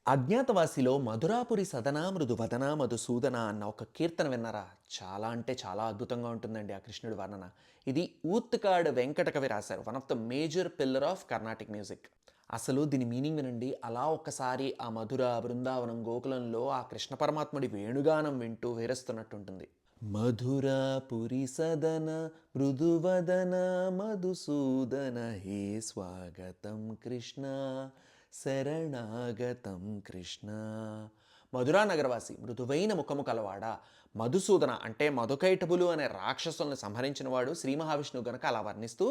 అజ్ఞాతవాసిలో మధురాపురి సదనా మృదువదనా మధుసూదన అన్న ఒక కీర్తన విన్నారా? చాలా అంటే చాలా అద్భుతంగా ఉంటుందండి ఆ కృష్ణుడి వర్ణన. ఇది ఊత్కాడ్ వెంకట కవి రాశారు. One of the major pillar of Carnatic music. అసలు దీని మీనింగ్ వినండి. అలా ఒక్కసారి ఆ మధుర బృందావనం గోకులంలో ఆ కృష్ణ పరమాత్ముడి వేణుగానం వింటూ వేరేస్తున్నట్టుంటుంది. మధురాపురి సదన మృదువదన మధుసూదన హే స్వాగతం కృష్ణ శరణాగతం కృష్ణ. మధురా నగరవాసి మృదువైన ముఖము కలవాడ మధుసూదన అంటే మధుకైటబులు అనే రాక్షసుల్ని సంహరించినవాడు శ్రీ మహావిష్ణువు గనక అలా వర్ణిస్తూ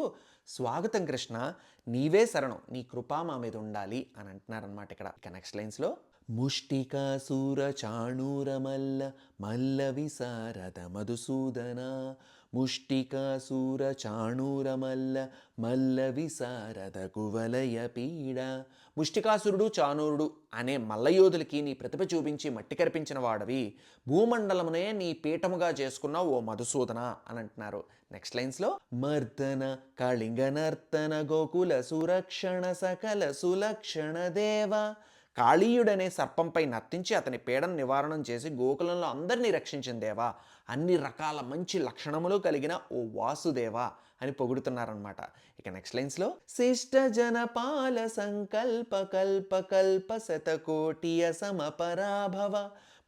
స్వాగతం కృష్ణ, నీవే శరణం, నీ కృప మా మీద ఉండాలి అని అంటున్నారనమాట. ఇక నెక్స్ట్ లైన్స్లో ముష్టికాసూర చాణూరమల్ల మల్ల విశారద మధుసూదన ముష్టికాసూర చాణూరమల్ల మల్ల విశారద కువలయ పీడ. ముష్టికాసురుడు చాణూరుడు అనే మల్లయోధులకి నీ ప్రతిభ చూపించి మట్టి కరిపించిన వాడవి, భూమండలమునే నీ పీఠముగా చేసుకున్నావు ఓ మధుసూదన అని అంటున్నారు. నెక్స్ట్ లైన్స్లో మర్దన కళింగ నర్తన గోకుల సురక్షణ సకల సులక్షణ దేవ. కాళీయుడనే సర్పంపై నర్తించి అతని పీడను నివారణం చేసి గోకులంలో అందరినీ రక్షించిన దేవా, అన్ని రకాల మంచి లక్షణములు కలిగిన ఓ వాసుదేవా అని పొగుడుతున్నారనమాట. ఇక నెక్స్ట్ లైన్స్లో శిష్ట జనపాల సంకల్ప కల్ప కల్ప శతకోటియ సమపరాభవ.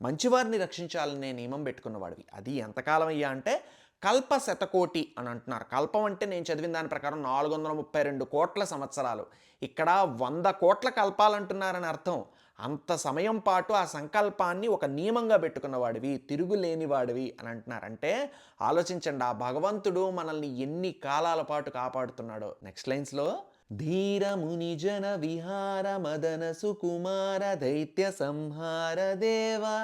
మంచివారిని రక్షించాలనే నియమం పెట్టుకున్నవాడివి. అది ఎంతకాలం అయ్యా అంటే కల్ప శతకోటి అని అంటున్నారు. కల్పం అంటే నేను చదివిన దాని ప్రకారం 432 కోట్ల సంవత్సరాలు. ఇక్కడ 100 కోట్ల కల్పాలంటున్నారని అర్థం. అంత సమయం పాటు ఆ సంకల్పాన్ని ఒక నియమంగా పెట్టుకున్నవాడివి, తిరుగులేనివాడివి అని అంటున్నారు. అంటే ఆలోచించండి, ఆ భగవంతుడు మనల్ని ఎన్ని కాలాల పాటు కాపాడుతున్నాడో. నెక్స్ట్ లైన్స్లో ధీర మునిజన విహార మదన సుకుమార దైత్య సంహార దేవా.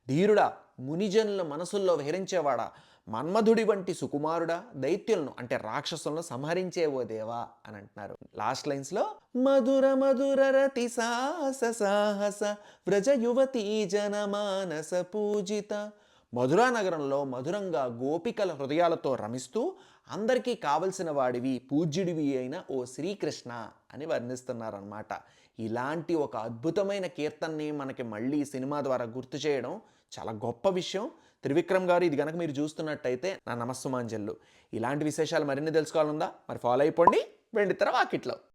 ధీరుడా, మునిజనుల మనసుల్లో విహరించేవాడా, మన్మధుడి వంటి సుకుమారుడా, దైత్యులను అంటే రాక్షసులను సంహరించేవో దేవా అని అంటున్నారు. లాస్ట్ లైన్స్లో మధుర మధుర రతి సాహస సాహస వ్రజ యువతీ జనమానస పూజిత. మధురా నగరంలో మధురంగా గోపికల హృదయాలతో రమిస్తూ అందరికీ కావలసిన వాడివి, పూజ్యుడివి అయిన ఓ శ్రీకృష్ణ అని వర్ణిస్తున్నారన్నమాట. ఇలాంటి ఒక అద్భుతమైన కీర్తనని మనకి మళ్ళీ సినిమా ద్వారా గుర్తు చేయడం చాలా గొప్ప విషయం. త్రివిక్రమ్ గారు, ఇది కనుక మీరు చూస్తున్నట్టయితే నా నమస్సుమాంజల్లు. ఇలాంటి విశేషాలు మరిన్ని తెలుసుకోవాలందా? మరి ఫాలో అయిపోండి వెండితెర వాకిట్లో.